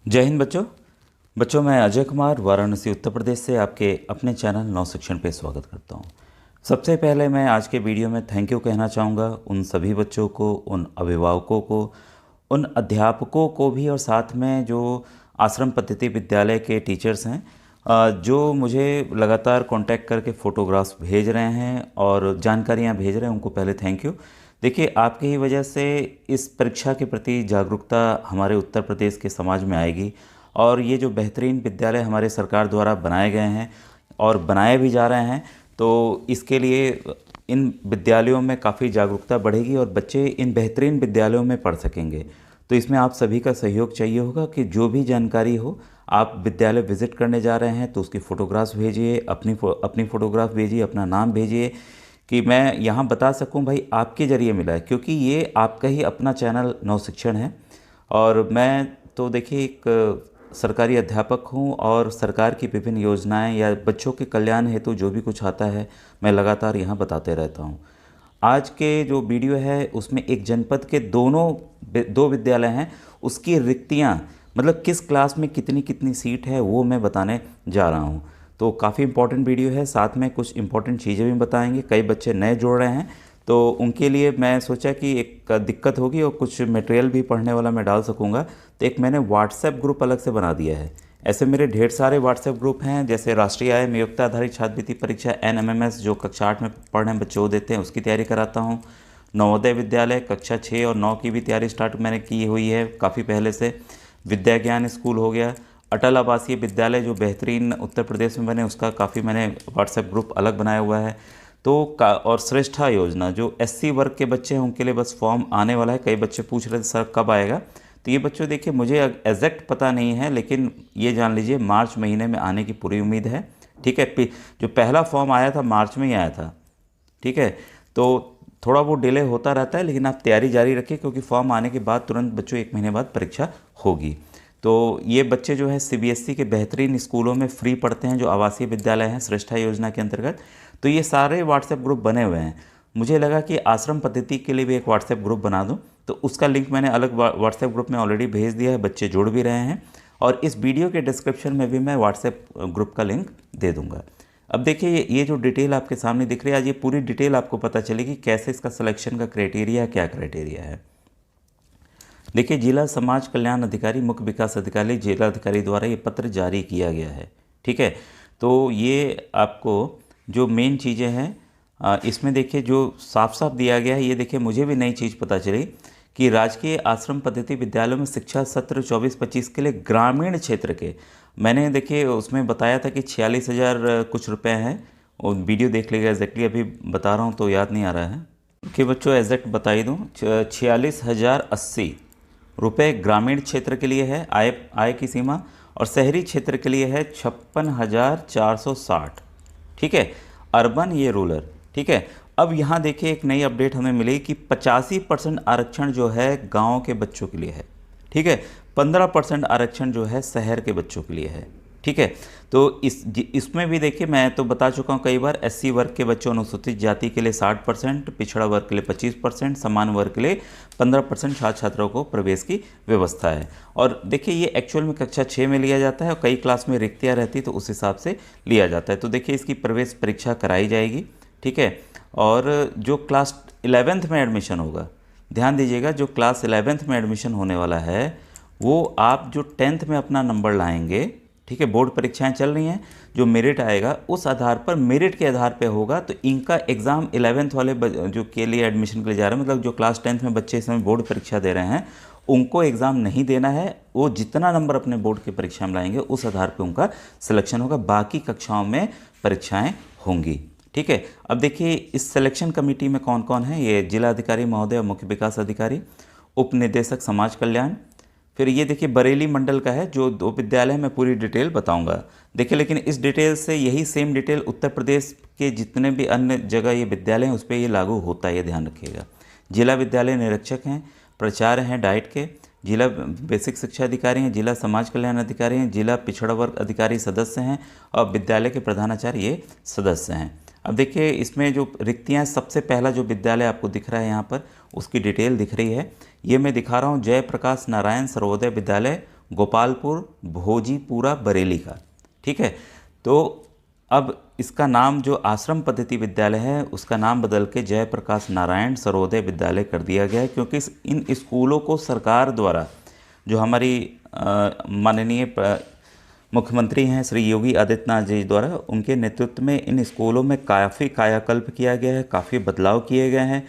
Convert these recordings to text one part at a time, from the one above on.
जय हिंद बच्चों। मैं अजय कुमार वाराणसी उत्तर प्रदेश से आपके अपने चैनल नव शिक्षण पे स्वागत करता हूँ। सबसे पहले मैं आज के वीडियो में थैंक यू कहना चाहूँगा उन सभी बच्चों को, उन अभिभावकों को, उन अध्यापकों को भी, और साथ में जो आश्रम पद्धति विद्यालय के टीचर्स हैं जो मुझे लगातार कांटेक्ट करके फ़ोटोग्राफ्स भेज रहे हैं और जानकारियाँ भेज रहे हैं। उनको पहले थैंक यू। देखिए, आपकी ही वजह से इस परीक्षा के प्रति जागरूकता हमारे उत्तर प्रदेश के समाज में आएगी, और ये जो बेहतरीन विद्यालय हमारे सरकार द्वारा बनाए गए हैं और बनाए भी जा रहे हैं, तो इसके लिए इन विद्यालयों में काफ़ी जागरूकता बढ़ेगी और बच्चे इन बेहतरीन विद्यालयों में पढ़ सकेंगे। तो इसमें आप सभी का सहयोग चाहिए होगा कि जो भी जानकारी हो, आप विद्यालय विज़िट करने जा रहे हैं तो उसकी फ़ोटोग्राफ्स भेजिए, अपनी फ़ोटोग्राफ भेजिए, अपना नाम भेजिए, कि मैं यहाँ बता सकूँ भाई आपके ज़रिए मिला है, क्योंकि ये आपका ही अपना चैनल नव शिक्षण है। और मैं तो देखिए एक सरकारी अध्यापक हूँ, और सरकार की विभिन्न योजनाएं या बच्चों के कल्याण हेतु जो भी कुछ आता है मैं लगातार यहाँ बताते रहता हूँ। आज के जो वीडियो है उसमें एक जनपद के दो विद्यालय हैं, उसकी रिक्तियाँ, मतलब किस क्लास में कितनी कितनी सीट है वो मैं बताने जा रहा हूँ। तो काफ़ी इंपॉर्टेंट वीडियो है, साथ में कुछ इंपॉर्टेंट चीज़ें भी बताएंगे। कई बच्चे नए जुड़ रहे हैं तो उनके लिए मैं सोचा कि एक दिक्कत होगी और कुछ मटेरियल भी पढ़ने वाला मैं डाल सकूँगा, तो एक मैंने व्हाट्सएप ग्रुप अलग से बना दिया है। ऐसे मेरे ढेर सारे व्हाट्सएप ग्रुप हैं, जैसे राष्ट्रीय आय नियोक्ता आधारित छात्रवृत्ति परीक्षा NMMS जो कक्षा 8 में पढ़ रहे बच्चों को देते हैं, उसकी तैयारी कराता हूँ। नवोदय विद्यालय कक्षा 6 और 9 की भी तैयारी स्टार्ट मैंने की हुई है काफ़ी पहले से। विद्या ज्ञान स्कूल हो गया, अटल आवासीय विद्यालय जो बेहतरीन उत्तर प्रदेश में बने, उसका काफ़ी मैंने व्हाट्सएप ग्रुप अलग बनाया हुआ है। तो और श्रेष्ठा योजना जो SC वर्ग के बच्चे हैं उनके लिए बस फॉर्म आने वाला है। कई बच्चे पूछ रहे थे सर कब आएगा, तो ये बच्चों देखिए मुझे एग्जैक्ट पता नहीं है, लेकिन ये जान लीजिए मार्च महीने में आने की पूरी उम्मीद है। ठीक है, जो पहला फॉर्म आया था मार्च में ही आया था। ठीक है, तो थोड़ा वो डिले होता रहता है, लेकिन आप तैयारी जारी रखिए, क्योंकि फॉर्म आने के बाद तुरंत बच्चों 1 महीने बाद परीक्षा होगी। तो ये बच्चे जो है CBSE के बेहतरीन स्कूलों में फ्री पढ़ते हैं, जो आवासीय विद्यालय हैं श्रेष्ठा योजना के अंतर्गत। तो ये सारे व्हाट्सएप ग्रुप बने हुए हैं। मुझे लगा कि आश्रम पद्धति के लिए भी एक व्हाट्सएप ग्रुप बना दूं, तो उसका लिंक मैंने अलग व्हाट्सएप ग्रुप में ऑलरेडी भेज दिया है, बच्चे जुड़ भी रहे हैं, और इस वीडियो के डिस्क्रिप्शन में भी मैं व्हाट्सएप ग्रुप का लिंक दे दूँगा। अब देखिए ये जो डिटेल आपके सामने दिख रही है, आज ये पूरी डिटेल आपको पता चलेगी कैसे इसका सिलेक्शन का क्राइटेरिया, क्या क्राइटेरिया है। देखिए, जिला समाज कल्याण अधिकारी, मुख्य विकास अधिकारी, जिला अधिकारी द्वारा ये पत्र जारी किया गया है। ठीक है, तो ये आपको जो मेन चीज़ें हैं इसमें देखिए जो साफ साफ दिया गया है, ये देखिए मुझे भी नई चीज़ पता चली कि राजकीय आश्रम पद्धति विद्यालयों में शिक्षा सत्र 24-25 के लिए ग्रामीण क्षेत्र के, मैंने देखिए उसमें बताया था कि 46,000 कुछ रुपए हैं। और वीडियो देख लीजिएगा, एग्जैक्टली अभी बता रहा हूँ तो याद नहीं आ रहा है कि बच्चों एग्जैक्ट बता ही दूँ। 46,080 रुपये ग्रामीण क्षेत्र के लिए है आय की सीमा, और शहरी क्षेत्र के लिए है 56,460। ठीक है, अर्बन ये रूरल। ठीक है, अब यहाँ देखिए एक नई अपडेट हमें मिली कि 85% आरक्षण जो है गांव के बच्चों के लिए है। ठीक है, 15% आरक्षण जो है शहर के बच्चों के लिए है। ठीक है, तो इसमें भी देखिए मैं तो बता चुका हूँ कई बार, SC वर्ग के बच्चों, अनुसूचित जाति के लिए 60%, पिछड़ा वर्ग के लिए 25%, समान वर्ग के लिए 15% छात्र छात्राओं को प्रवेश की व्यवस्था है। और देखिए ये एक्चुअल में कक्षा 6 में लिया जाता है, और कई क्लास में रिक्तियाँ रहती तो उस हिसाब से लिया जाता है। तो देखिए इसकी प्रवेश परीक्षा कराई जाएगी। ठीक है, और जो क्लास 11th में एडमिशन होगा, ध्यान दीजिएगा, जो क्लास 11th में एडमिशन होने वाला है वो आप जो 10th में अपना नंबर लाएंगे, ठीक है, बोर्ड परीक्षाएं चल रही हैं, जो मेरिट आएगा उस आधार पर, मेरिट के आधार पे होगा। तो इनका एग्ज़ाम 11th वाले जो के लिए एडमिशन के लिए जा रहे हैं, मतलब जो क्लास 10th में बच्चे इस समय बोर्ड परीक्षा दे रहे हैं, उनको एग्ज़ाम नहीं देना है। वो जितना नंबर अपने बोर्ड की परीक्षा में लाएंगे उस आधार पर उनका सिलेक्शन होगा, बाकी कक्षाओं में परीक्षाएँ होंगी। ठीक है, अब देखिए इस सिलेक्शन कमेटी में कौन कौन है। ये जिला अधिकारी महोदय, मुख्य विकास अधिकारी, उप निदेशक समाज कल्याण। फिर ये देखिए बरेली मंडल का है, जो 2 विद्यालय मैं पूरी डिटेल बताऊंगा। देखिए लेकिन इस डिटेल से यही सेम डिटेल उत्तर प्रदेश के जितने भी अन्य जगह ये विद्यालय हैं उस पर ये लागू होता है, ये ध्यान रखिएगा। जिला विद्यालय निरीक्षक हैं, प्राचार्य हैं डाइट के, जिला बेसिक शिक्षा अधिकारी हैं, जिला समाज कल्याण अधिकारी हैं, जिला पिछड़ा वर्ग अधिकारी सदस्य हैं, और विद्यालय के प्रधानाचार्य ये सदस्य हैं। अब देखिए इसमें जो रिक्तियाँ, सबसे पहला जो विद्यालय आपको दिख रहा है यहाँ पर, उसकी डिटेल दिख रही है। ये मैं दिखा रहा हूँ, जय प्रकाश नारायण सर्वोदय विद्यालय, गोपालपुर भोजीपुरा बरेली का। ठीक है, तो अब इसका नाम जो आश्रम पद्धति विद्यालय है उसका नाम बदल के जयप्रकाश नारायण सर्वोदय विद्यालय कर दिया गया है, क्योंकि इन स्कूलों को सरकार द्वारा, जो हमारी माननीय मुख्यमंत्री हैं श्री योगी आदित्यनाथ जी द्वारा, उनके नेतृत्व में इन स्कूलों में काफ़ी कायाकल्प किया गया है, काफ़ी बदलाव किए गए हैं।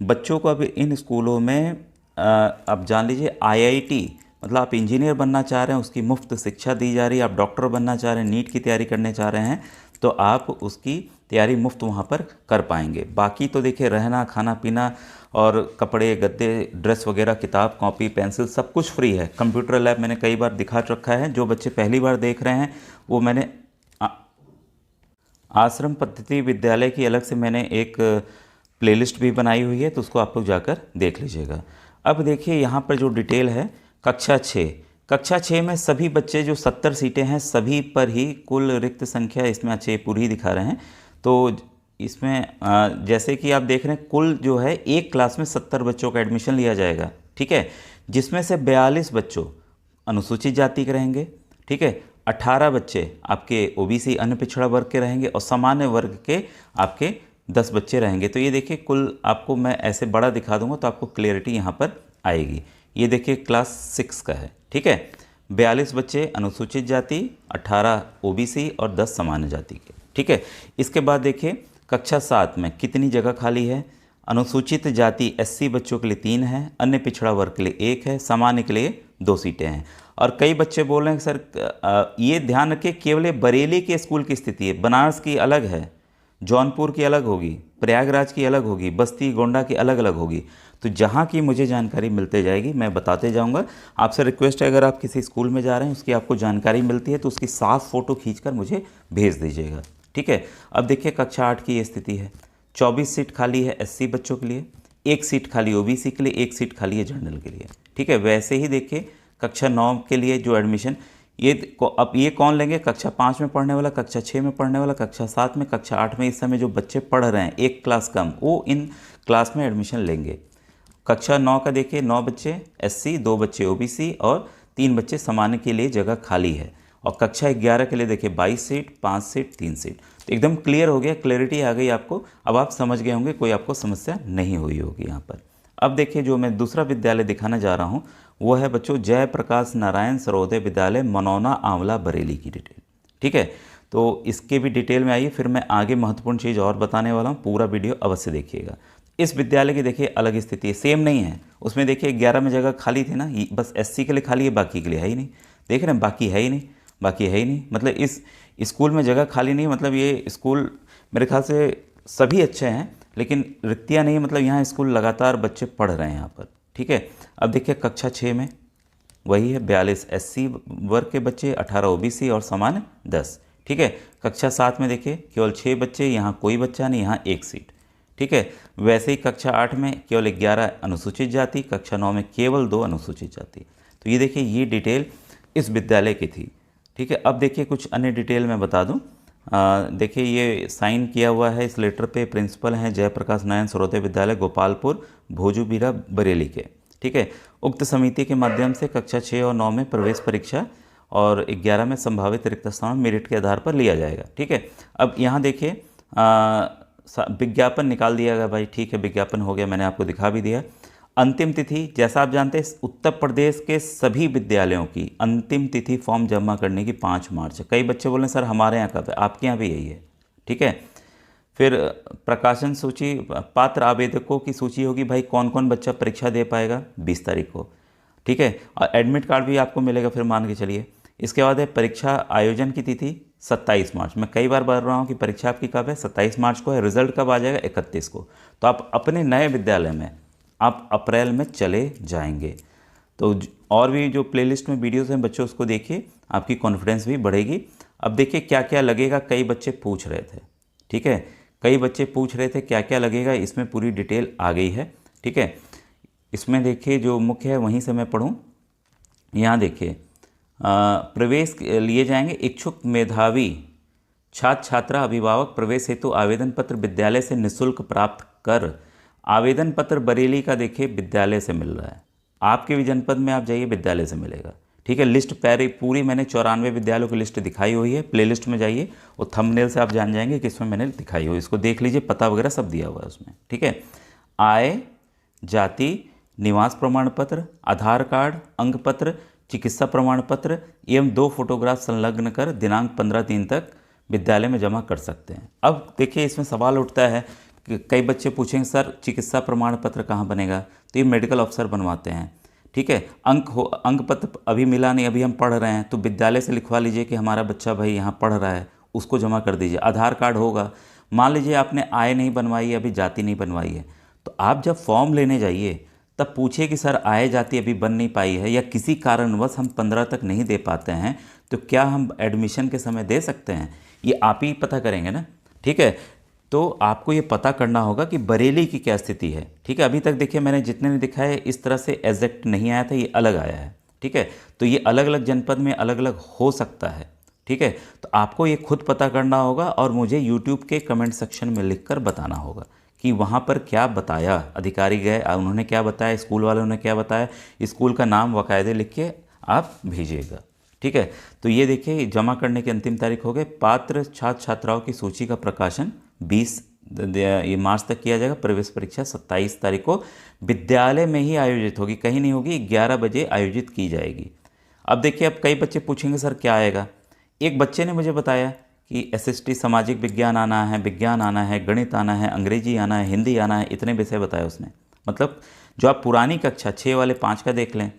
बच्चों को अब इन स्कूलों में अब जान लीजिए IIT, मतलब आप इंजीनियर बनना चाह रहे हैं उसकी मुफ्त शिक्षा दी जा रही है, आप डॉक्टर बनना चाह रहे हैं, नीट की तैयारी करने चाह रहे हैं तो आप उसकी तैयारी मुफ्त वहाँ पर कर पाएंगे। बाकी तो देखिए रहना खाना पीना और कपड़े गद्दे ड्रेस वगैरह किताब कॉपी पेंसिल सब कुछ फ्री है। कंप्यूटर लैब मैंने कई बार दिखा रखा है, जो बच्चे पहली बार देख रहे हैं वो मैंने आश्रम पद्धति विद्यालय की अलग से मैंने एक प्लेलिस्ट भी बनाई हुई है, तो उसको आप लोग जाकर देख लीजिएगा। अब देखिए यहाँ पर जो डिटेल है, कक्षा 6 में सभी बच्चे जो 70 सीटें हैं सभी पर ही कुल रिक्त संख्या इसमें अच्छे पूरी ही दिखा रहे हैं। तो इसमें जैसे कि आप देख रहे हैं कुल जो है एक क्लास में 70 बच्चों का एडमिशन लिया जाएगा। ठीक है, जिसमें से 42 बच्चों अनुसूचित जाति के रहेंगे। ठीक है, 18 बच्चे आपके OBC अन्य पिछड़ा वर्ग के रहेंगे और सामान्य वर्ग के आपके 10 बच्चे रहेंगे। तो ये देखिए कुल आपको मैं ऐसे बड़ा दिखा दूंगा तो आपको क्लियरिटी यहाँ पर आएगी। ये देखिए क्लास 6 का है। ठीक है, 42 बच्चे अनुसूचित जाति, 18 OBC और 10 सामान्य जाति के। ठीक है, इसके बाद देखिए कक्षा 7 में कितनी जगह खाली है। अनुसूचित जाति SC बच्चों के लिए 3 है, अन्य पिछड़ा वर्ग के लिए 1 है, सामान्य के लिए 2 सीटें हैं। और कई बच्चे बोल रहे हैं सर ये ध्यान रखिए केवल ये बरेली के स्कूल की स्थिति है, बनारस की अलग है, जौनपुर की अलग होगी, प्रयागराज की अलग होगी, बस्ती गोंडा की अलग अलग होगी। तो जहाँ की मुझे जानकारी मिलते जाएगी मैं बताते जाऊँगा। आपसे रिक्वेस्ट है अगर आप किसी स्कूल में जा रहे हैं उसकी आपको जानकारी मिलती है तो उसकी साफ फ़ोटो खींचकर मुझे भेज दीजिएगा। ठीक है, अब देखिए कक्षा 8 की ये स्थिति है। 24 सीट खाली है SC बच्चों के लिए, 1 सीट खाली OBC के लिए, 1 सीट खाली है जनरल के लिए। ठीक है, वैसे ही देखिए कक्षा 9 के लिए जो एडमिशन अब ये कौन लेंगे, कक्षा 5 में पढ़ने वाला, कक्षा 6 में पढ़ने वाला, कक्षा 7 में, कक्षा 8 में इस समय जो बच्चे पढ़ रहे हैं एक क्लास कम, वो इन क्लास में एडमिशन लेंगे। कक्षा 9 का देखिए 9 बच्चे SC, 2 बच्चे OBC और 3 बच्चे सामान्य के लिए जगह खाली है। और कक्षा 11 के लिए देखिए 22 सीट, 5 सीट, 3 सीट। तो एकदम क्लियर हो गया, क्लैरिटी आ गई आपको। अब आप समझ गए होंगे, कोई आपको समस्या नहीं हुई होगी यहाँ पर। अब देखिए जो मैं दूसरा विद्यालय दिखाने जा रहा हूँ वो है बच्चों जयप्रकाश नारायण सर्वोदय विद्यालय मनौना आंवला बरेली की डिटेल। ठीक है, तो इसके भी डिटेल में आइए, फिर मैं आगे महत्वपूर्ण चीज़ और बताने वाला हूँ, पूरा वीडियो अवश्य देखिएगा। इस विद्यालय की देखिए अलग स्थिति है, सेम नहीं है। उसमें देखिए 11 में जगह खाली थी ना, बस SC के लिए खाली है, बाकी के लिए है ही नहीं। देख रहे हैं, बाकी है ही नहीं, बाकी है ही नहीं। मतलब इस स्कूल में जगह खाली नहीं, मतलब ये स्कूल मेरे ख्याल से सभी अच्छे हैं लेकिन रिक्तियाँ नहीं, मतलब यहाँ स्कूल लगातार बच्चे पढ़ रहे हैं यहाँ पर। ठीक है, अब देखिए कक्षा 6 में वही है, 42 SC वर्ग के बच्चे, 18 OBC और सामान्य 10। ठीक है, कक्षा 7 में देखिए केवल 6 बच्चे, यहाँ कोई बच्चा नहीं, यहाँ 1 सीट। ठीक है, वैसे ही कक्षा 8 में केवल 11 अनुसूचित जाति, कक्षा 9 में केवल 2 अनुसूचित जाति। तो ये देखिए ये डिटेल इस विद्यालय की थी। ठीक है, अब देखिए कुछ अन्य डिटेल मैं बता दूं। देखिए ये साइन किया हुआ है इस लेटर पे, प्रिंसिपल हैं जयप्रकाश नारायण सर्वोदय विद्यालय गोपालपुर भोजूबिरा बरेली के। ठीक है, उक्त समिति के माध्यम से कक्षा 6 और 9 में प्रवेश परीक्षा और 11 में संभावित रिक्त स्थान मेरिट के आधार पर लिया जाएगा। ठीक है, अब यहाँ देखिए विज्ञापन निकाल दिया गया भाई। ठीक है, विज्ञापन हो गया, मैंने आपको दिखा भी दिया। अंतिम तिथि जैसा आप जानते हैं उत्तर प्रदेश के सभी विद्यालयों की अंतिम तिथि फॉर्म जमा करने की 5 मार्च है। कई बच्चे बोले सर हमारे यहाँ कब है, आपके यहाँ भी यही है। ठीक है, फिर प्रकाशन सूची, पात्र आवेदकों की सूची होगी भाई, कौन कौन बच्चा परीक्षा दे पाएगा 20 तारीख को। ठीक है, और एडमिट कार्ड भी आपको मिलेगा फिर मान के चलिए। इसके बाद है परीक्षा आयोजन की तिथि 27 मार्च। मैं कई बार बोल रहा हूँ कि परीक्षा आपकी कब है, 27 मार्च को है। रिजल्ट कब आ जाएगा, 31 को। तो आप अपने नए विद्यालय में आप अप्रैल में चले जाएंगे। तो और भी जो प्लेलिस्ट में वीडियोस हैं बच्चों उसको देखिए, आपकी कॉन्फिडेंस भी बढ़ेगी। अब देखिए क्या क्या लगेगा, कई बच्चे पूछ रहे थे। ठीक है, कई बच्चे पूछ रहे थे क्या क्या लगेगा, इसमें पूरी डिटेल आ गई है। ठीक है, इसमें देखिए जो मुख्य है वहीं से मैं पढ़ूँ। यहाँ देखिए प्रवेश लिए जाएंगे इच्छुक मेधावी छात्र छात्रा अभिभावक प्रवेश हेतु आवेदन पत्र विद्यालय से निःशुल्क प्राप्त कर। आवेदन पत्र बरेली का देखिए विद्यालय से मिल रहा है, आपके भी जनपद में आप जाइए विद्यालय से मिलेगा। ठीक है। लिस्ट पूरी मैंने 94 विद्यालयों की लिस्ट दिखाई हुई है, प्लेलिस्ट में जाइए और थंबनेल से आप जान जाएंगे कि इसमें मैंने दिखाई हुई, इसको देख लीजिए, पता वगैरह सब दिया हुआ है उसमें। ठीक है। आय, जाति, निवास प्रमाण पत्र, आधार कार्ड, अंक पत्र, चिकित्सा प्रमाण पत्र एवं 2 फोटोग्राफ संलग्न कर दिनांक 15/3 तक विद्यालय में जमा कर सकते हैं। अब देखिए इसमें सवाल उठता है कि कई बच्चे पूछेंगे सर चिकित्सा प्रमाण पत्र कहाँ बनेगा, तो ये मेडिकल ऑफिसर बनवाते हैं। ठीक है। अंक पत्र अभी मिला नहीं, अभी हम पढ़ रहे हैं, तो विद्यालय से लिखवा लीजिए कि हमारा बच्चा भाई यहाँ पढ़ रहा है, उसको जमा कर दीजिए। आधार कार्ड होगा, मान लीजिए आपने आय नहीं बनवाई है, अभी जाति नहीं बनवाई है, तो आप जब फॉर्म लेने जाइए तब पूछिए कि सर आय जाति अभी बन नहीं पाई है या किसी कारणवश हम 15 तक नहीं दे पाते हैं, तो क्या हम एडमिशन के समय दे सकते हैं, ये आप ही पता करेंगे ना। ठीक है। तो आपको ये पता करना होगा कि बरेली की क्या स्थिति है। ठीक है। अभी तक देखिए मैंने जितने ने दिखाए इस तरह से एग्जैक्ट नहीं आया था, ये अलग आया है। ठीक है। तो ये अलग अलग जनपद में अलग अलग हो सकता है। ठीक है। तो आपको ये खुद पता करना होगा और मुझे यूट्यूब के कमेंट सेक्शन में लिखकर बताना होगा कि वहाँ पर क्या बताया, अधिकारी गए उन्होंने क्या बताया, स्कूल वालों ने क्या बताया, स्कूल का नाम बाकायदे लिख के आप भेजिएगा। ठीक है। तो ये देखिए जमा करने की अंतिम तारीख हो गई। पात्र छात्र छात्राओं की सूची का प्रकाशन 20 मार्च तक किया जाएगा। प्रवेश परीक्षा 27 तारीख को विद्यालय में ही आयोजित होगी, कहीं नहीं होगी, 11 बजे आयोजित की जाएगी। अब देखिए अब कई बच्चे पूछेंगे सर क्या आएगा। एक बच्चे ने मुझे बताया कि एसएसटी सामाजिक विज्ञान आना है, विज्ञान आना है, गणित आना है, अंग्रेजी आना है, हिंदी आना है, इतने विषय बताए उसने। मतलब जो आप पुरानी कक्षा 6 वाले 5 का देख लें,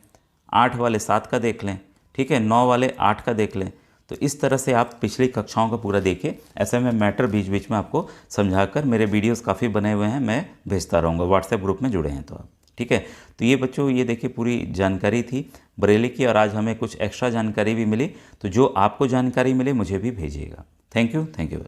8 वाले 7 का देख लें, ठीक है, 9 वाले 8 का देख लें, तो इस तरह से आप पिछली कक्षाओं का पूरा देखिए। ऐसे में मैटर बीच बीच में आपको समझाकर, मेरे वीडियोस काफ़ी बने हुए हैं, मैं भेजता रहूँगा, व्हाट्सएप ग्रुप में जुड़े हैं तो आप। ठीक है। तो ये बच्चों ये देखिए पूरी जानकारी थी बरेली की, और आज हमें कुछ एक्स्ट्रा जानकारी भी मिली, तो जो आपको जानकारी मिले मुझे भी भेजिएगा। Thank you.